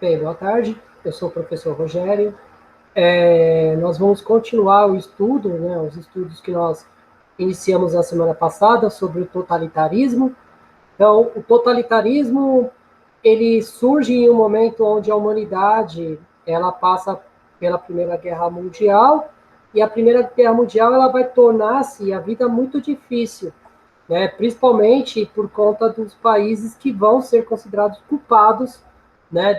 Bem, boa tarde. Eu sou o professor Rogério. Nós vamos continuar o estudo, né, os estudos que nós iniciamos na semana passada sobre o totalitarismo. Então, o totalitarismo, ele surge em um momento onde a humanidade ela passa pela Primeira Guerra Mundial, e a Primeira Guerra Mundial ela vai tornar-se a vida muito difícil, né, principalmente por conta dos países que vão ser considerados culpados, né,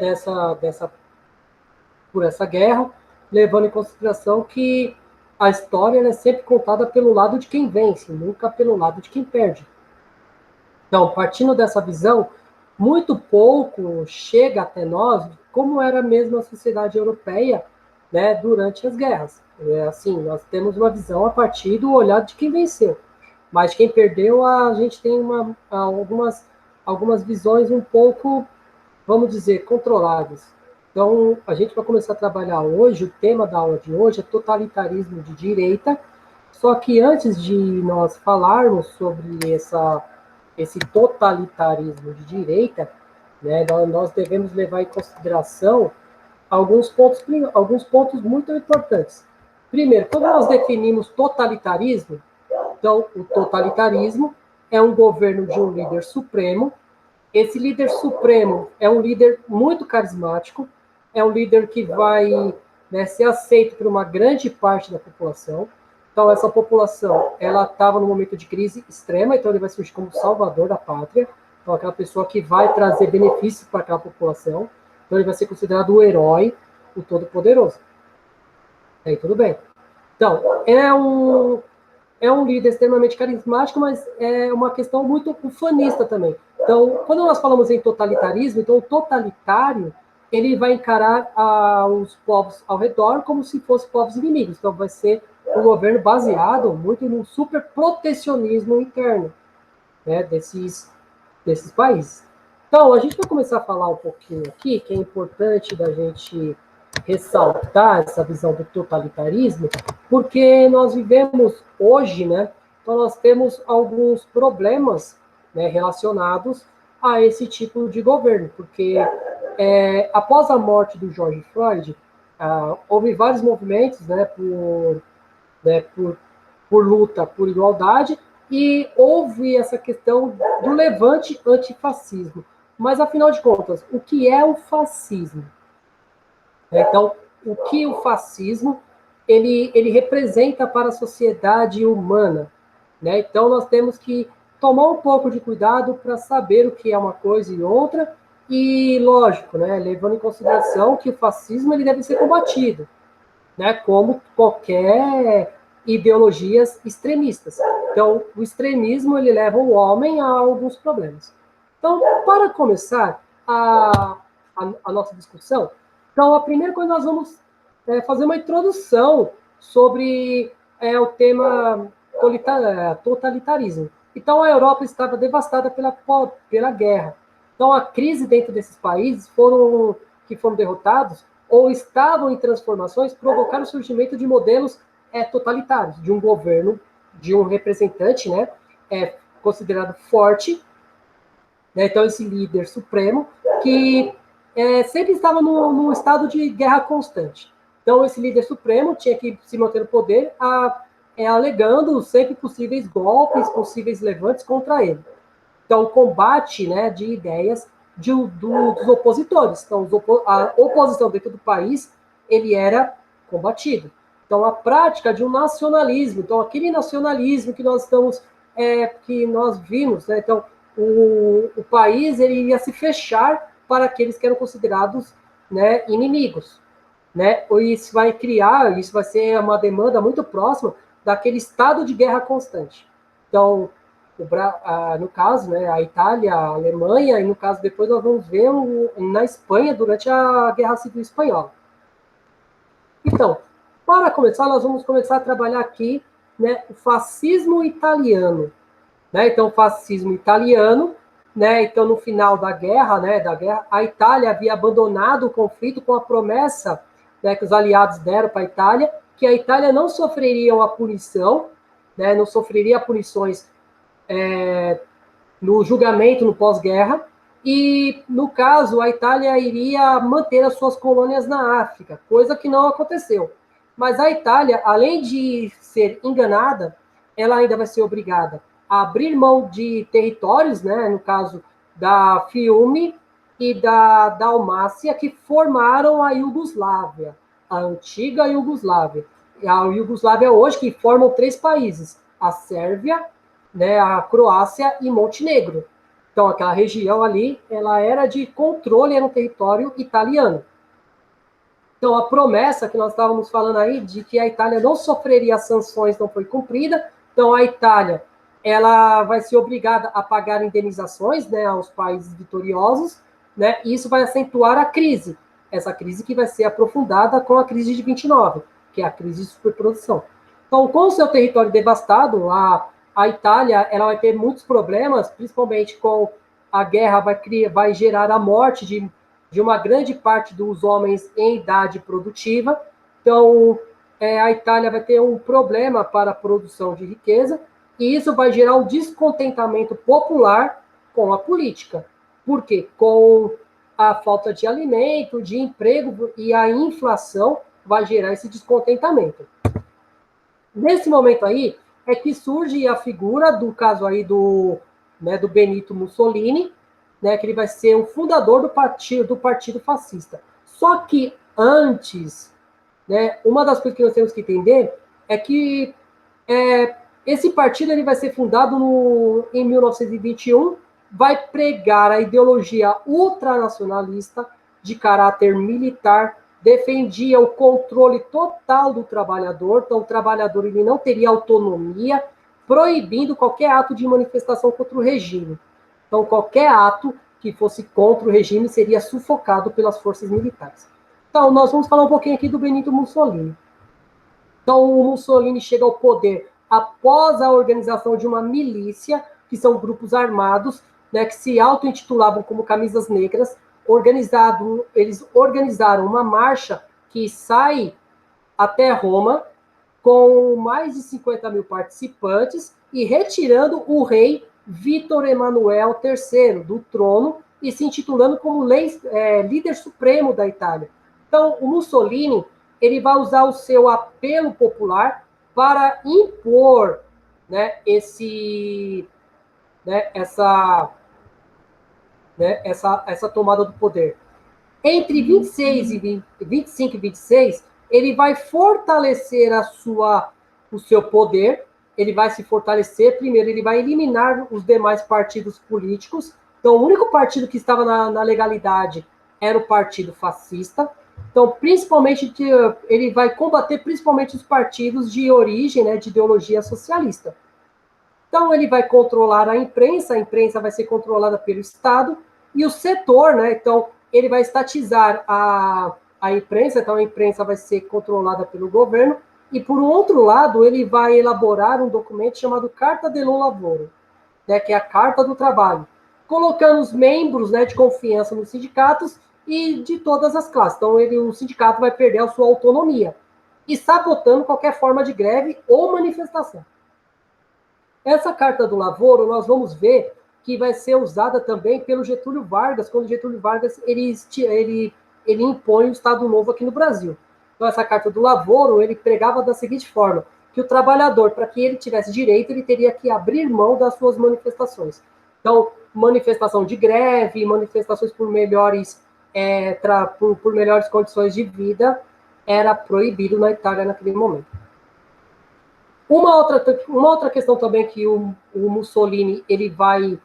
por essa guerra, levando em consideração que a história é sempre contada pelo lado de quem vence, nunca pelo lado de quem perde. Então, partindo dessa visão, muito pouco chega até nós como era mesmo a sociedade europeia, né, durante as guerras. Assim, nós temos uma visão a partir do olhar de quem venceu, mas quem perdeu, a gente tem algumas visões um pouco, vamos dizer, controladas. Então, a gente vai começar a trabalhar hoje, o tema da aula de hoje é totalitarismo de direita, só que antes de nós falarmos sobre esse totalitarismo de direita, né, nós devemos levar em consideração alguns pontos muito importantes. Primeiro, quando nós definimos totalitarismo, então, o totalitarismo é um governo de um líder supremo. Esse líder supremo é um líder muito carismático, é um líder que vai, né, ser aceito por uma grande parte da população. Então, essa população, ela estava num momento de crise extrema, então ele vai surgir como salvador da pátria, então aquela pessoa que vai trazer benefícios para aquela população. Então, ele vai ser considerado o herói, o todo-poderoso. Aí, tudo bem. Então, é um líder extremamente carismático, mas é uma questão muito ufanista também. Então, quando nós falamos em totalitarismo, então o totalitário, ele vai encarar os povos ao redor como se fossem povos inimigos. Então, vai ser um governo baseado muito no super protecionismo interno, né, desses países. Então, a gente vai começar a falar um pouquinho aqui, que é importante da gente ressaltar essa visão do totalitarismo, porque nós vivemos hoje, né? Então nós temos alguns problemas, né, relacionados a esse tipo de governo, porque após a morte do George Floyd, houve vários movimentos, por luta por igualdade, e houve essa questão do levante antifascismo. Mas, afinal de contas, o que é o fascismo? Então, o que o fascismo ele representa para a sociedade humana, né? Então, nós temos que tomar um pouco de cuidado para saber o que é uma coisa e outra, e, lógico, né, levando em consideração que o fascismo ele deve ser combatido, né, como qualquer ideologias extremistas. Então, o extremismo ele leva o homem a alguns problemas. Então, para começar a nossa discussão, então, a primeira coisa nós vamos fazer uma introdução sobre o tema totalitarismo. Então, a Europa estava devastada pela guerra. Então, a crise dentro desses países que foram derrotados ou estavam em transformações provocaram o surgimento de modelos totalitários, de um governo, de um representante, né, considerado forte, né, então esse líder supremo, que sempre estava num estado de guerra constante. Então esse líder supremo tinha que se manter no poder alegando sempre possíveis golpes, possíveis levantes contra ele. Então o combate, né, de ideias dos opositores. Então a oposição dentro do país ele era combatido. Então a prática de um nacionalismo, então aquele nacionalismo que que nós vimos, né, então o país ele ia se fechar para aqueles que eram considerados, né, inimigos, né? Isso vai ser uma demanda muito próxima daquele estado de guerra constante. Então, no caso, né, a Itália, a Alemanha, e no caso depois nós vamos ver na Espanha durante a Guerra Civil Espanhola. Então, para começar, nós vamos começar a trabalhar aqui, né, o fascismo italiano. Né? Então, o fascismo italiano, né? Então, no final da guerra, a Itália havia abandonado o conflito com a promessa, né, que os aliados deram para a Itália, que a Itália não sofreria a punição, né, não sofreria punições no julgamento, no pós-guerra, e, no caso, a Itália iria manter as suas colônias na África, coisa que não aconteceu. Mas a Itália, além de ser enganada, ela ainda vai ser obrigada a abrir mão de territórios, né, no caso da Fiume e da Dalmácia, que formaram a Iugoslávia, a antiga Iugoslávia. A Iugoslávia hoje, que formam 3 países, a Sérvia, né, a Croácia e Montenegro. Então, aquela região ali, ela era de controle, era um território italiano. Então, a promessa que nós estávamos falando aí de que a Itália não sofreria sanções não foi cumprida. Então, a Itália, ela vai ser obrigada a pagar indenizações, né, aos países vitoriosos, né, e isso vai acentuar a crise. Essa crise que vai ser aprofundada com a crise de 29, que é a crise de superprodução. Então, com o seu território devastado, a Itália ela vai ter muitos problemas, principalmente com a guerra vai gerar a morte de uma grande parte dos homens em idade produtiva. Então, a Itália vai ter um problema para a produção de riqueza, e isso vai gerar um descontentamento popular com a política. Por quê? Com a falta de alimento, de emprego e a inflação vai gerar esse descontentamento. Nesse momento aí, é que surge a figura do caso aí do Benito Mussolini, né, que ele vai ser o fundador do partido fascista. Só que antes, né, uma das coisas que nós temos que entender é que esse partido ele vai ser fundado em 1921, vai pregar a ideologia ultranacionalista de caráter militar, defendia o controle total do trabalhador, então o trabalhador ele não teria autonomia, proibindo qualquer ato de manifestação contra o regime. Então, qualquer ato que fosse contra o regime seria sufocado pelas forças militares. Então, nós vamos falar um pouquinho aqui do Benito Mussolini. Então, o Mussolini chega ao poder após a organização de uma milícia, que são grupos armados, né, que se auto-intitulavam como Camisas Negras. Eles organizaram uma marcha que sai até Roma, com mais de 50 mil participantes, e retirando o rei Vítor Emanuel III do trono e se intitulando como líder supremo da Itália. Então, o Mussolini ele vai usar o seu apelo popular para impor, né, essa tomada do poder. Entre 25 e 26, ele vai fortalecer o seu poder, ele vai se fortalecer. Primeiro, ele vai eliminar os demais partidos políticos. Então, o único partido que estava na legalidade era o Partido Fascista. Então, principalmente, ele vai combater principalmente os partidos de origem, né, de ideologia socialista. Então, ele vai controlar a imprensa vai ser controlada pelo Estado, e o setor, né, então, ele vai estatizar a imprensa, então a imprensa vai ser controlada pelo governo, e por um outro lado, ele vai elaborar um documento chamado Carta dello Lavoro, né, que é a Carta do Trabalho, colocando os membros, né, de confiança nos sindicatos e de todas as classes. Então, o sindicato vai perder a sua autonomia, e sabotando qualquer forma de greve ou manifestação. Essa Carta do Lavoro, nós vamos ver que vai ser usada também pelo Getúlio Vargas, quando Getúlio Vargas ele impõe o Estado Novo aqui no Brasil. Então, essa Carta do Lavoro, ele pregava da seguinte forma, que o trabalhador, para que ele tivesse direito, ele teria que abrir mão das suas manifestações. Então, manifestação de greve, manifestações por melhores condições de vida, era proibido na Itália naquele momento. Uma outra questão também que o Mussolini ele vai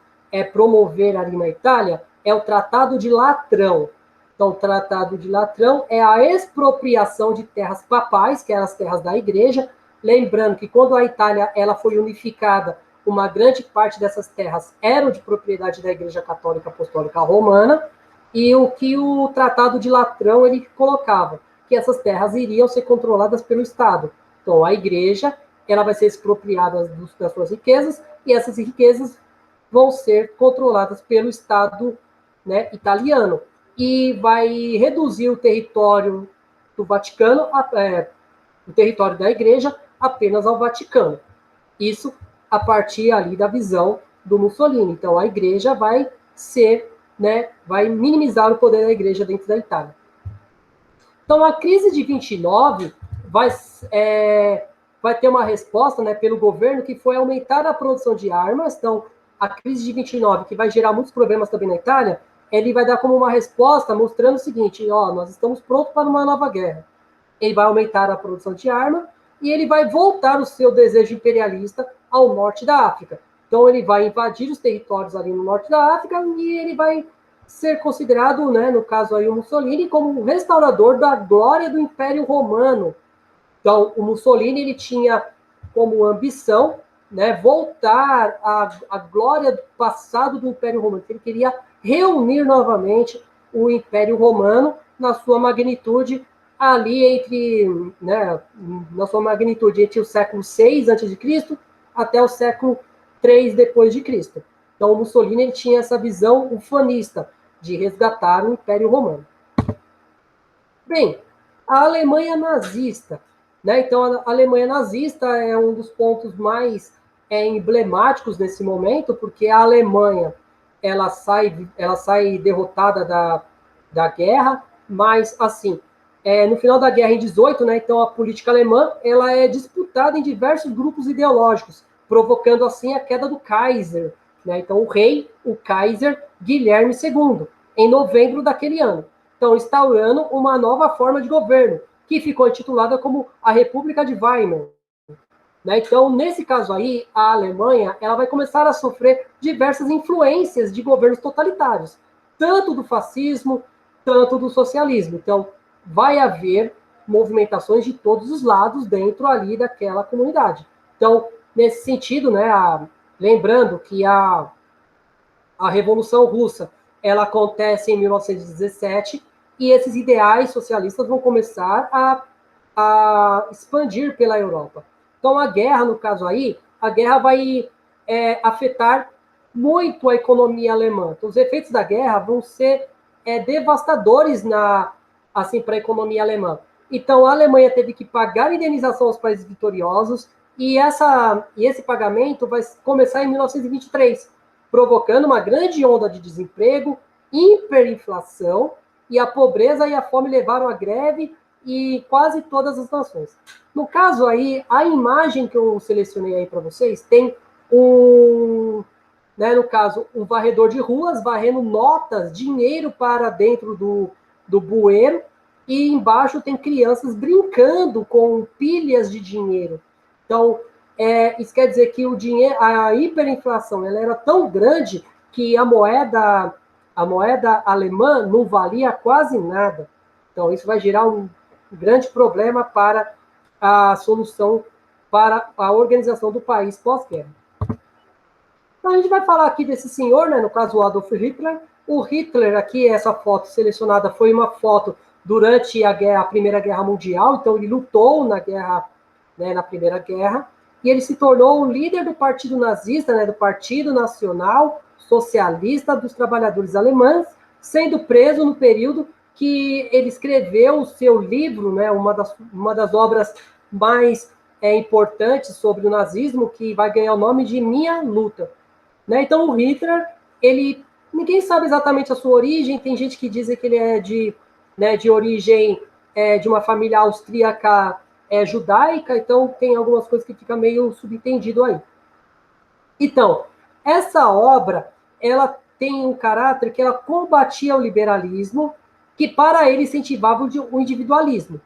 promover ali na Itália é o Tratado de Latrão. Então, o Tratado de Latrão é a expropriação de terras papais, que eram as terras da igreja. Lembrando que quando a Itália ela foi unificada, uma grande parte dessas terras eram de propriedade da Igreja Católica Apostólica Romana, e o que o Tratado de Latrão ele colocava, que essas terras iriam ser controladas pelo Estado. Então, a igreja ela vai ser expropriada das suas riquezas, e essas riquezas vão ser controladas pelo Estado, né, italiano, e vai reduzir o território do Vaticano, o território da igreja, apenas ao Vaticano. Isso a partir ali da visão do Mussolini. Então, a igreja vai ser né, vai minimizar o poder da igreja dentro da Itália. Então, a crise de 29 vai ter uma resposta, né, pelo governo, que foi aumentar a produção de armas. Então, a crise de 29, que vai gerar muitos problemas também na Itália, ele vai dar como uma resposta mostrando o seguinte: ó, nós estamos prontos para uma nova guerra. Ele vai aumentar a produção de arma e ele vai voltar o seu desejo imperialista ao norte da África. Então, ele vai invadir os territórios ali no norte da África e ele vai ser considerado, né, no caso aí o Mussolini, como o restaurador da glória do Império Romano. Então, o Mussolini ele tinha como ambição, né, voltar à glória do passado do Império Romano. Ele queria reunir novamente o Império Romano na sua magnitude ali entre, né, na sua magnitude entre o século 6 a.C. até o século 3 depois de Cristo. Então, o Mussolini ele tinha essa visão ufanista de resgatar o Império Romano. Bem, a Alemanha nazista, né? Então, a Alemanha nazista é um dos pontos mais emblemáticos nesse momento, porque a Alemanha ela sai derrotada da guerra, mas assim, no final da guerra em 18, né? Então a política alemã ela é disputada em diversos grupos ideológicos, provocando assim a queda do Kaiser, né? Então o rei, o Kaiser Guilherme II, em novembro daquele ano. Então, instaurando uma nova forma de governo, que ficou intitulada como a República de Weimar. Né? Então, nesse caso aí, a Alemanha ela vai começar a sofrer diversas influências de governos totalitários, tanto do fascismo, tanto do socialismo. Então, vai haver movimentações de todos os lados dentro ali daquela comunidade. Então, nesse sentido, né, lembrando que a Revolução Russa ela acontece em 1917 e esses ideais socialistas vão começar a expandir pela Europa. Então, a guerra, no caso aí, a guerra vai afetar muito a economia alemã. Então, os efeitos da guerra vão ser devastadores assim, para a economia alemã. Então, a Alemanha teve que pagar indenização aos países vitoriosos e esse pagamento vai começar em 1923, provocando uma grande onda de desemprego, hiperinflação, e a pobreza e a fome levaram à greve e quase todas as nações. No caso aí, a imagem que eu selecionei aí para vocês tem no caso, um varredor de ruas varrendo notas, dinheiro para dentro do bueiro, e embaixo tem crianças brincando com pilhas de dinheiro. Então, isso quer dizer que a hiperinflação ela era tão grande que a moeda alemã não valia quase nada. Então, isso vai gerar um grande problema para a solução, para a organização do país pós-guerra. Então, a gente vai falar aqui desse senhor, né, no caso, o Adolf Hitler. O Hitler, aqui, essa foto selecionada foi uma foto durante a Primeira Guerra Mundial, então ele lutou na guerra, né, na Primeira Guerra, e ele se tornou o líder do Partido Nazista, né, do Partido Nacional Socialista dos Trabalhadores Alemães, sendo preso no período que ele escreveu o seu livro, né, uma das obras mais importantes sobre o nazismo, que vai ganhar o nome de Minha Luta. Né? Então, o Hitler, ninguém sabe exatamente a sua origem, tem gente que diz que ele é de origem de uma família austríaca judaica, então tem algumas coisas que fica meio subentendido aí. Então, essa obra, ela tem um caráter que ela combatia o liberalismo, que para ele incentivava o individualismo.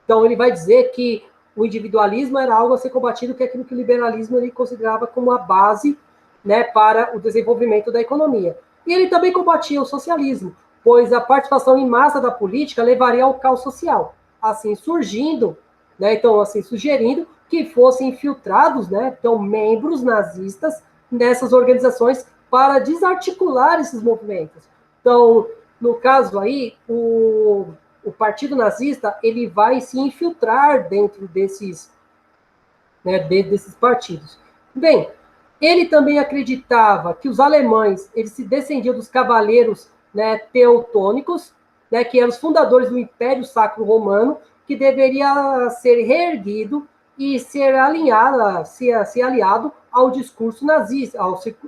Então, ele vai dizer que o individualismo era algo a ser combatido, que é aquilo que o liberalismo ele considerava como a base, né, para o desenvolvimento da economia. E ele também combatia o socialismo, pois a participação em massa da política levaria ao caos social, assim surgindo, né, então assim sugerindo que fossem infiltrados, né, então membros nazistas nessas organizações para desarticular esses movimentos. Então, no caso aí, o Partido Nazista ele vai se infiltrar dentro desses partidos. Bem, ele também acreditava que os alemães eles se descendiam dos cavaleiros, né, teutônicos, né, que eram os fundadores do Império Sacro Romano, que deveria ser reerguido e ser aliado ao discurso nazista,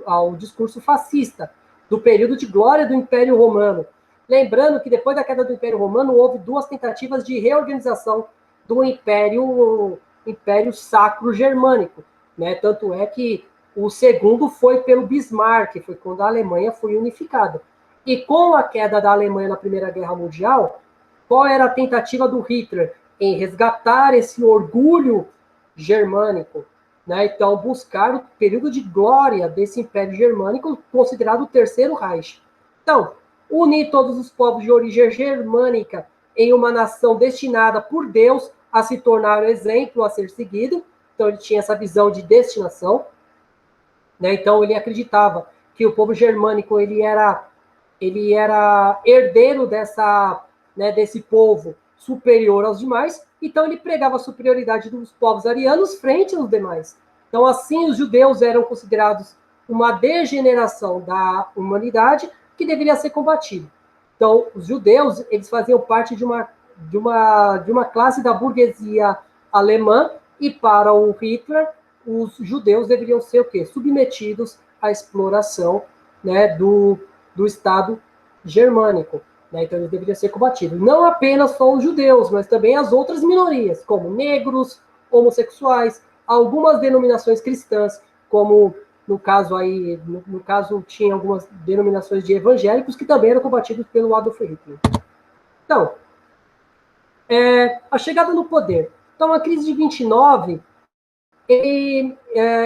ao discurso fascista. do período de glória do Império Romano. Lembrando que depois da queda do Império Romano, houve duas tentativas de reorganização do Império Sacro Germânico, né? Tanto é que o segundo foi pelo Bismarck, foi quando a Alemanha foi unificada. E com a queda da Alemanha na Primeira Guerra Mundial, qual era a tentativa do Hitler? Em resgatar esse orgulho germânico, né? Então, buscar o período de glória desse Império Germânico, considerado o Terceiro Reich. Então, unir todos os povos de origem germânica em uma nação destinada por Deus a se tornar um exemplo a ser seguido. Então, ele tinha essa visão de destinação, né? Então, ele acreditava que o povo germânico ele era herdeiro desse povo superior aos demais. Então, ele pregava a superioridade dos povos arianos frente aos demais. Então, assim, os judeus eram considerados uma degeneração da humanidade que deveria ser combatida. Então, os judeus, eles faziam parte de uma classe da burguesia alemã, e para o Hitler, os judeus deveriam ser o quê? Submetidos à exploração, né, do Estado germânico. Né? Então, eles deveriam ser combatidos. Não apenas só os judeus, mas também as outras minorias, como negros, homossexuais, algumas denominações cristãs, como no caso tinha algumas denominações de evangélicos que também eram combatidos pelo Adolf Hitler. Então, a chegada no poder. Então, a crise de 29 ele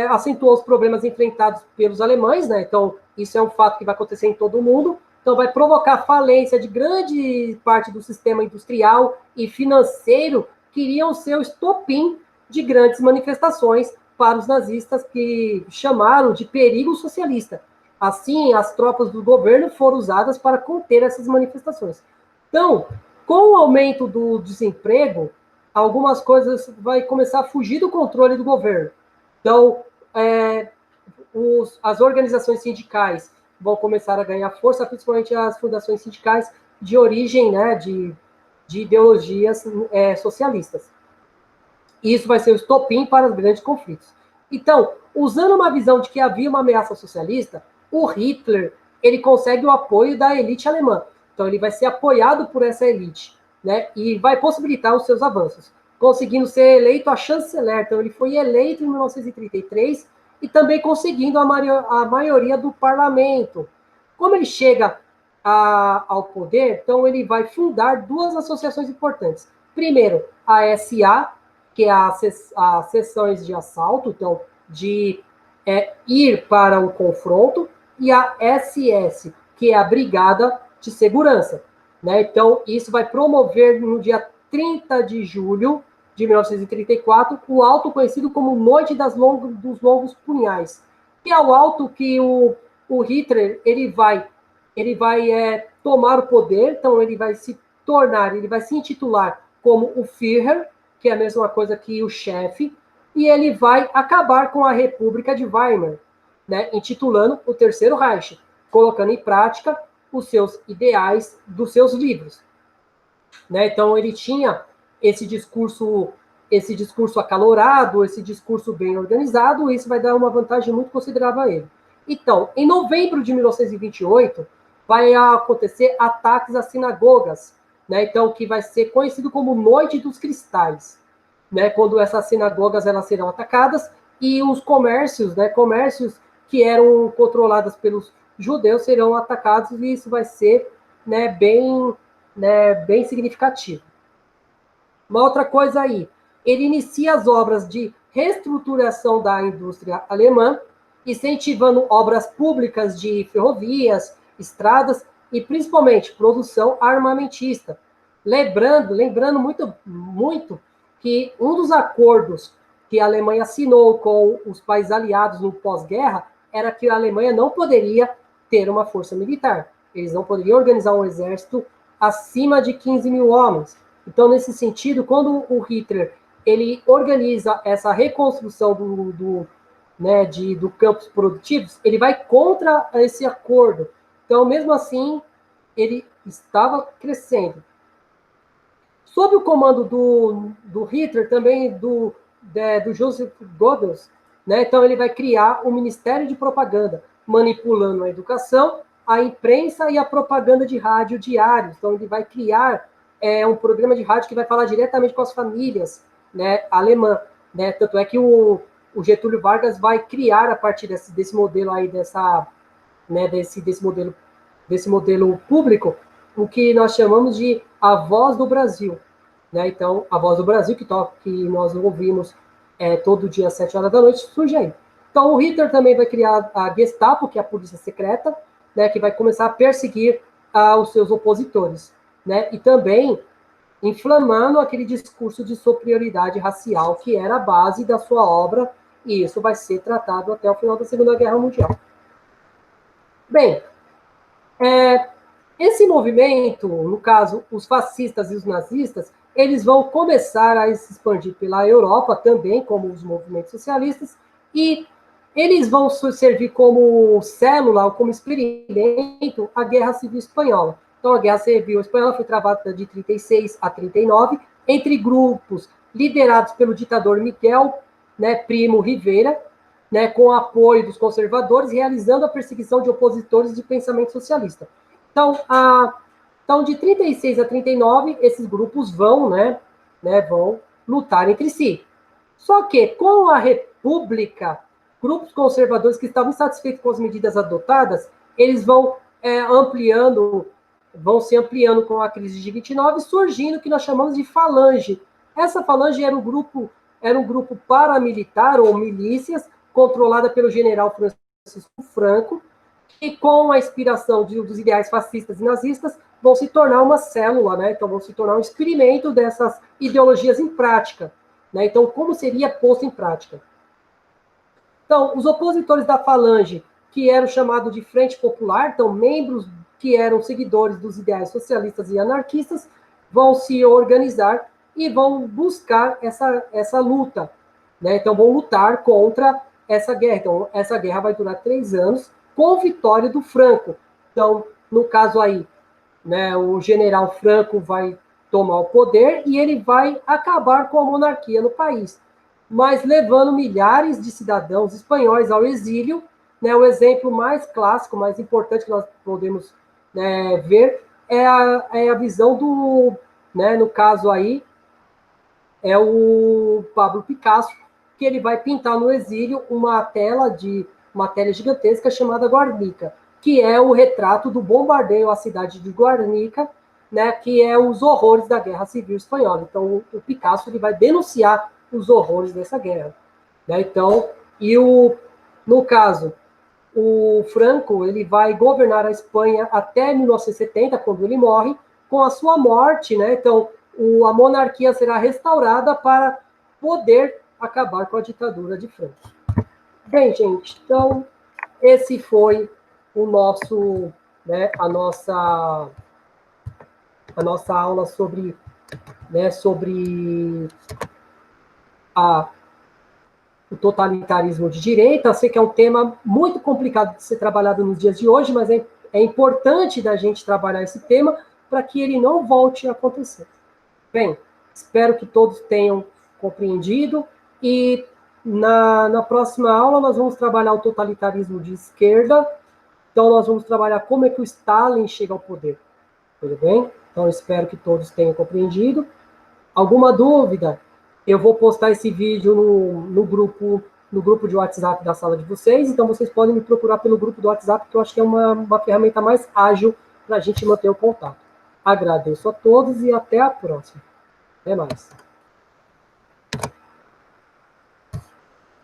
acentuou os problemas enfrentados pelos alemães, né? Então, isso é um fato que vai acontecer em todo o mundo. Então, vai provocar falência de grande parte do sistema industrial e financeiro, que iriam ser o estopim de grandes manifestações para os nazistas, que chamaram de perigo socialista. Assim, as tropas do governo foram usadas para conter essas manifestações. Então, com o aumento do desemprego, algumas coisas vai começar a fugir do controle do governo. Então, as organizações sindicais vão começar a ganhar força, principalmente as fundações sindicais de origem, né, de ideologias socialistas. E isso vai ser o estopim para os grandes conflitos. Então, usando uma visão de que havia uma ameaça socialista, o Hitler ele consegue o apoio da elite alemã. Então, ele vai ser apoiado por essa elite, né, e vai possibilitar os seus avanços, conseguindo ser eleito a chanceler. Então, ele foi eleito em 1933 e também conseguindo a maioria do parlamento. Como ele chega ao poder, então ele vai fundar duas associações importantes. Primeiro, a SA, que é as sessões de assalto, então, de ir para o confronto, e a SS, que é a Brigada de Segurança. Né? Então, isso vai promover, no dia 30 de julho de 1934, o alto conhecido como Noite dos Longos Punhais, que é o alto que o Hitler ele vai tomar o poder. Então, ele vai se intitular como o Führer, que é a mesma coisa que o chefe, e ele vai acabar com a República de Weimar, né, intitulando o Terceiro Reich, colocando em prática os seus ideais dos seus livros. Né? Então, ele tinha esse discurso acalorado, esse discurso bem organizado, e isso vai dar uma vantagem muito considerável a ele. Então, em novembro de 1928, vai acontecer ataques às sinagogas, né? Então, que vai ser conhecido como Noite dos Cristais, né? Quando essas sinagogas elas serão atacadas e os comércios, né? Comércios que eram controlados pelos judeus serão atacados, e isso vai ser, né, bem significativo. Uma outra coisa aí, ele inicia as obras de reestruturação da indústria alemã, incentivando obras públicas de ferrovias, estradas e, principalmente, produção armamentista. Lembrando muito que um dos acordos que a Alemanha assinou com os países aliados no pós-guerra era que a Alemanha não poderia ter uma força militar. Eles não poderiam organizar um exército acima de 15 mil homens. Então, nesse sentido, quando o Hitler ele organiza essa reconstrução do campos produtivos, ele vai contra esse acordo. Então, mesmo assim, ele estava crescendo. Sob o comando do Hitler, também do Joseph Goebbels, né? Então ele vai criar o Ministério de Propaganda, manipulando a educação a imprensa e a propaganda de rádio diários. Então, ele vai criar um programa de rádio que vai falar diretamente com as famílias, né, alemã, né? Tanto é que o Getúlio Vargas vai criar, a partir desse modelo aí, desse modelo público, o que nós chamamos de a voz do Brasil, né? Então, a voz do Brasil, que nós ouvimos todo dia às 7 horas da noite, surge aí. Então, o Hitler também vai criar a Gestapo, que é a polícia secreta, né, que vai começar a perseguir os seus opositores, né? E também inflamando aquele discurso de superioridade racial, que era a base da sua obra, e isso vai ser tratado até o final da Segunda Guerra Mundial. Bem, esse movimento, no caso, os fascistas e os nazistas, eles vão começar a se expandir pela Europa também, como os movimentos socialistas, e eles vão servir como célula, como experimento, a Guerra Civil Espanhola. Então, a Guerra Civil Espanhola foi travada de 36 a 39, entre grupos liderados pelo ditador Miguel, né, Primo Rivera, né, com apoio dos conservadores, realizando a perseguição de opositores de pensamento socialista. Então, de 36 a 39, esses grupos vão lutar entre si. Só que, com a República, grupos conservadores que estavam insatisfeitos com as medidas adotadas, eles vão se ampliando com a crise de 29, surgindo o que nós chamamos de falange. Essa falange era um grupo paramilitar, ou milícias, controlada pelo general Francisco Franco, e com a inspiração dos ideais fascistas e nazistas, vão se tornar uma célula, né? Então, vão se tornar um experimento dessas ideologias em prática, né? Então, como seria posto em prática? Então, os opositores da Falange, que eram chamados de Frente Popular, então, membros que eram seguidores dos ideais socialistas e anarquistas, vão se organizar e vão buscar essa luta, né? Então, vão lutar contra essa guerra. Então, essa guerra vai durar 3 anos, com vitória do Franco. Então, no caso aí, né, o general Franco vai tomar o poder e ele vai acabar com a monarquia no país, mas levando milhares de cidadãos espanhóis ao exílio, né? O exemplo mais clássico, mais importante que nós podemos, né, ver é a visão do, né, no caso aí, é o Pablo Picasso, que ele vai pintar no exílio uma tela gigantesca chamada Guernica, que é o retrato do bombardeio à cidade de Guernica, né, que é os horrores da Guerra Civil Espanhola. Então, o Picasso ele vai denunciar os horrores dessa guerra, né? Então, no caso, o Franco ele vai governar a Espanha até 1970, quando ele morre. Com a sua morte, né? Então, a monarquia será restaurada para poder acabar com a ditadura de Franco. Bem, gente, então esse foi o nosso, né, a nossa aula sobre, né, o totalitarismo de direita. Eu sei que é um tema muito complicado de ser trabalhado nos dias de hoje, mas é importante da gente trabalhar esse tema para que ele não volte a acontecer. Bem, espero que todos tenham compreendido e na próxima aula nós vamos trabalhar o totalitarismo de esquerda. Então nós vamos trabalhar como é que o Stalin chega ao poder. Tudo bem? Então espero que todos tenham compreendido. Alguma dúvida? Eu vou postar esse vídeo no grupo de WhatsApp da sala de vocês, então vocês podem me procurar pelo grupo do WhatsApp, que eu acho que é uma ferramenta mais ágil para a gente manter o contato. Agradeço a todos e até a próxima. Até mais.